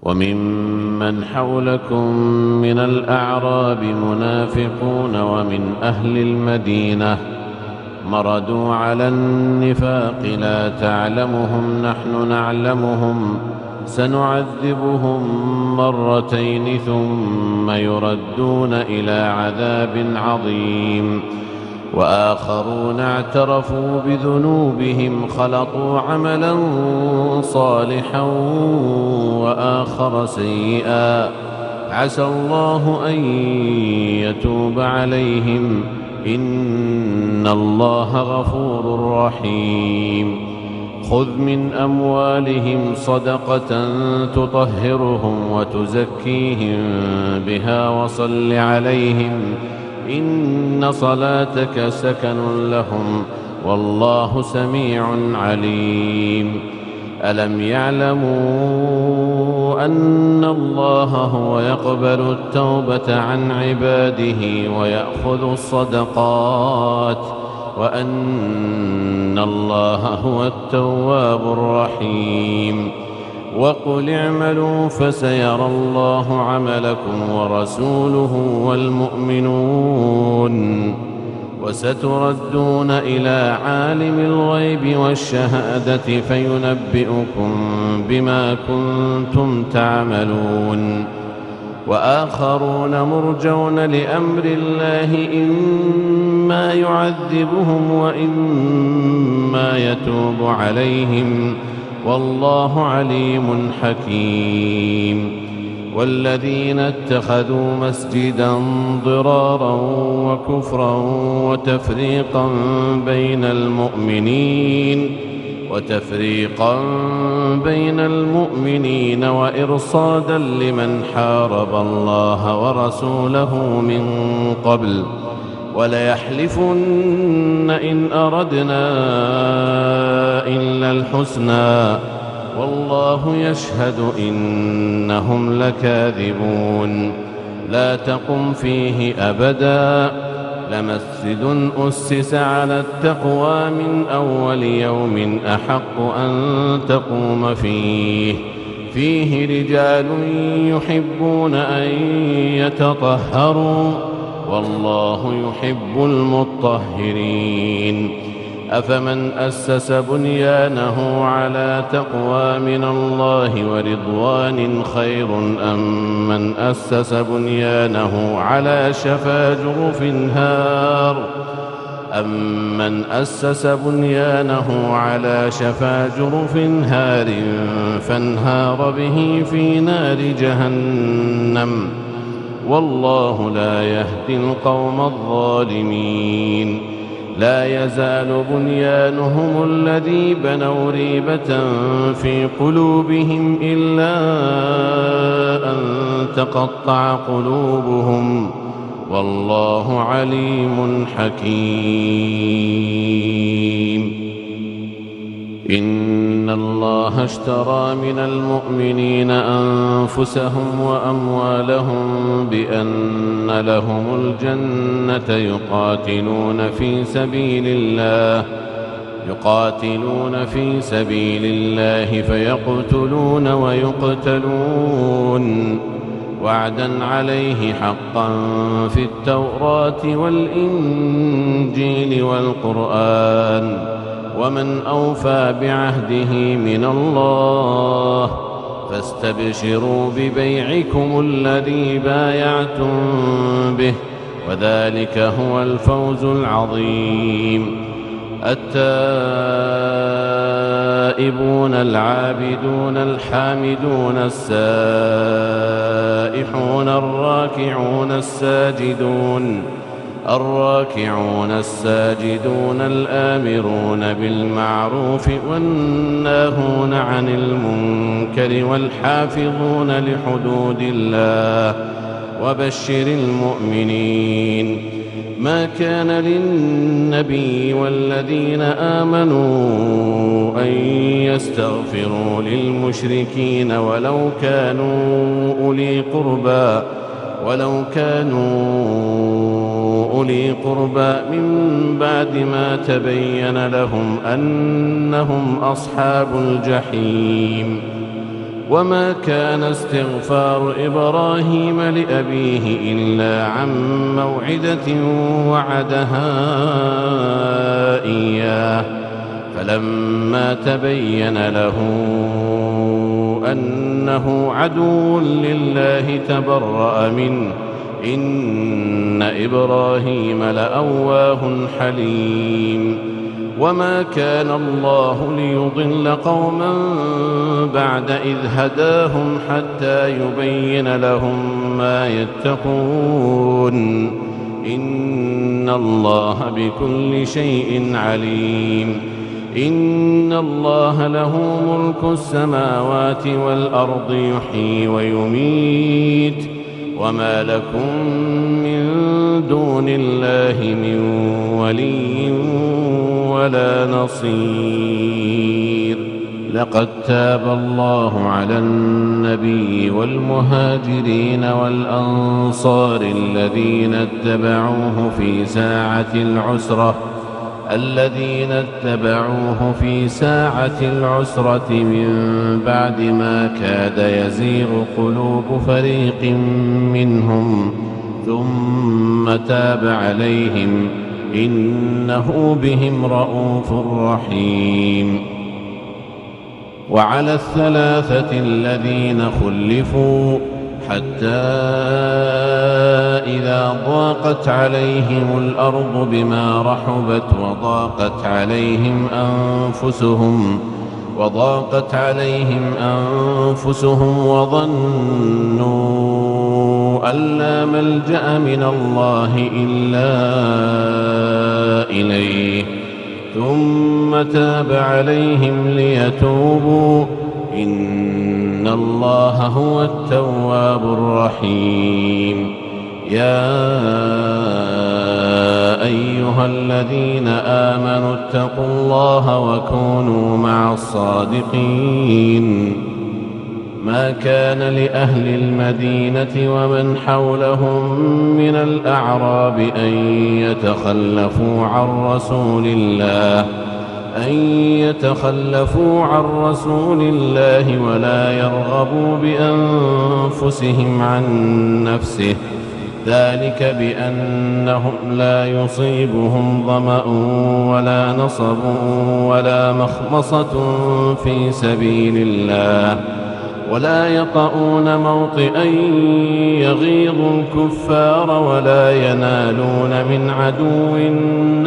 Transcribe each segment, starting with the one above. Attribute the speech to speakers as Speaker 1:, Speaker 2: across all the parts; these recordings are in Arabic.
Speaker 1: وممن حولكم من الأعراب منافقون ومن أهل المدينة مردوا على النفاق لا تعلمهم نحن نعلمهم سنعذبهم مرتين ثم يردون إلى عذاب عظيم وآخرون اعترفوا بذنوبهم خلطوا عملا صالحا وآخر سيئا عسى الله أن يتوب عليهم إن الله غفور رحيم خذ من أموالهم صدقة تطهرهم وتزكيهم بها وصل عليهم إن صلاتك سكن لهم والله سميع عليم ألم يعلموا أن الله هو يقبل التوبة عن عباده ويأخذ الصدقات وأن الله هو التواب الرحيم وقل اعملوا فسيرى الله عملكم ورسوله والمؤمنون وستردون إلى عالم الغيب والشهادة فينبئكم بما كنتم تعملون وآخرون مرجون لأمر الله إما يعذبهم وإما يتوب عليهم والله عليم حكيم والذين اتخذوا مسجدا ضرارا وكفرا وتفريقا بين المؤمنين وإرصادا لمن حارب الله ورسوله من قبل وليحلفن إن أردنا إلا الحسنى والله يشهد إنهم لكاذبون لا تقم فيه أبدا لمسجد أسس على التقوى من أول يوم أحق أن تقوم فيه رجال يحبون أن يتطهروا والله يحب المطهرين أفمن أسس بنيانه على تقوى من الله ورضوان خير أم من أسس بنيانه على شفا جرف هار فانهار به في نار جهنم والله لا يهدي القوم الظالمين لا يزال بنيانهم الذي بنوا ريبة في قلوبهم إلا أن تقطع قلوبهم والله عليم حكيم إن الله اشترى من المؤمنين أنفسهم وأموالهم بأن لهم الجنة يقاتلون في سبيل الله فيقتلون ويقتلون وعدا عليه حقا في التوراة والإنجيل والقرآن ومن أوفى بعهده من الله فاستبشروا ببيعكم الذي بايعتم به وذلك هو الفوز العظيم التائبون العابدون الحامدون السائحون الراكعون الساجدون الآمرون بالمعروف والناهون عن المنكر والحافظون لحدود الله وبشر المؤمنين ما كان للنبي والذين آمنوا أن يستغفروا للمشركين ولو كانوا أولي قربى من بعد ما تبين لهم أنهم أصحاب الجحيم وما كان استغفار إبراهيم لأبيه إلا عن موعدة وعدها إياه فلما تبين له أنه عدو لله تبرأ منه إن إبراهيم لأواه حليم وما كان الله ليضل قوما بعد إذ هداهم حتى يبين لهم ما يتقون إن الله بكل شيء عليم إن الله له ملك السماوات والأرض يحيي ويميت وما لكم من دون الله من ولي ولا نصير لقد تاب الله على النبي والمهاجرين والأنصار الذين اتبعوه في ساعة العسرة من بعد ما كاد يزيغ قلوب فريق منهم ثم تاب عليهم إنه بهم رءوف رحيم وعلى الثلاثة الذين خلفوا حتى إذا ضاقت عليهم الأرض بما رحبت وضاقت عليهم أنفسهم وظنوا أن لا ملجأ من الله إلا إليه ثم تاب عليهم ليتوبوا إن الله هو التواب الرحيم يا أيها الذين آمنوا اتقوا الله وكونوا مع الصادقين ما كان لأهل المدينة ومن حولهم من الأعراب أن يتخلفوا عن رسول الله ولا يرغبوا بأنفسهم عن نفسه ذلك بأنهم لا يصيبهم ظمأ ولا نصب ولا مخمصة في سبيل الله ولا يطؤون موطئا يغيظ الكفار ولا ينالون من عدو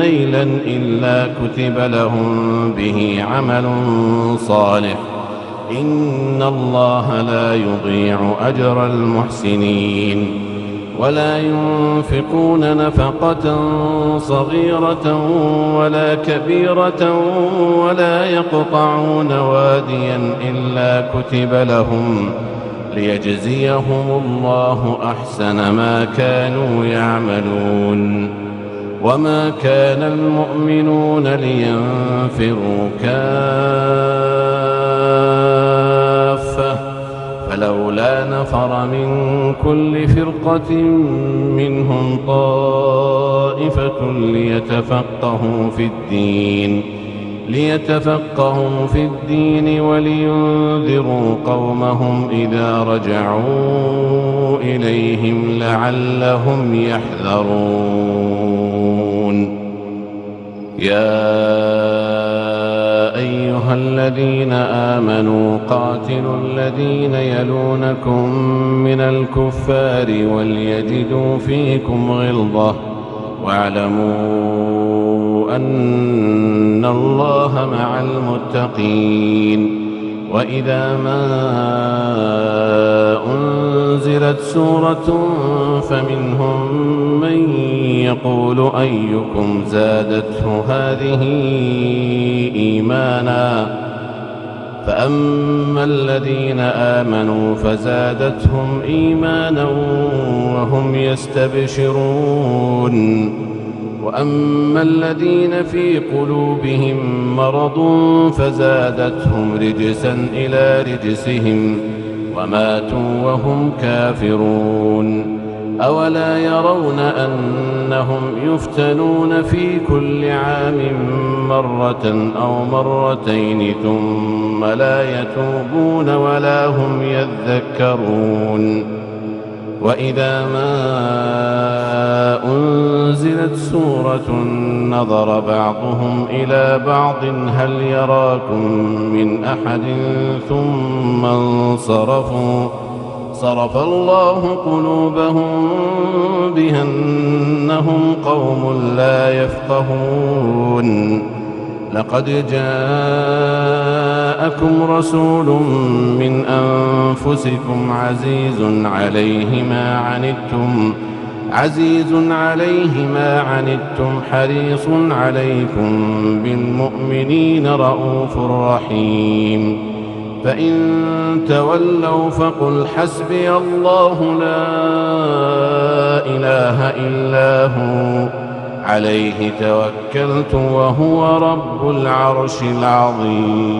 Speaker 1: نيلا إلا كتب لهم به عمل صالح إن الله لا يضيع أجر المحسنين ولا ينفقون نفقة صغيرة ولا كبيرة ولا يقطعون واديا إلا كتب لهم ليجزيهم الله أحسن ما كانوا يعملون وما كان المؤمنون لينفروا كافة فلولا نفر من كل فرقة منهم طائفة ليتفقهوا في الدين ولينذروا قومهم إذا رجعوا إليهم لعلهم يحذرون يا أيها الذين آمنوا قاتلوا الذين يلونكم من الكفار وليجدوا فيكم غلظة واعلموا أن الله مع المتقين وإذا ما أنزلت سورة فمنهم من يقول أيكم زادته هذه إيمانا فأما الذين آمنوا فزادتهم إيمانا وهم يستبشرون وأما الذين في قلوبهم مرض فزادتهم رجسا إلى رجسهم وماتوا وهم كافرون أولا يرون أنهم يفتنون في كل عام مرة أو مرتين ثم لا يتوبون ولا هم يذكرون وإذا ما أنزلت سورة نظر بعضهم إلى بعض هل يراكم من أحد ثم انصرفوا صرف الله قلوبهم بأنهم قوم لا يفقهون لقد جاءكم رسول من أنفسكم عزيز عليه ما عنتم حريص عليكم بالمؤمنين رءوف رحيم فإن تولوا فقل حسبي الله لا إله إلا هو عليه توكلت وهو رب العرش العظيم.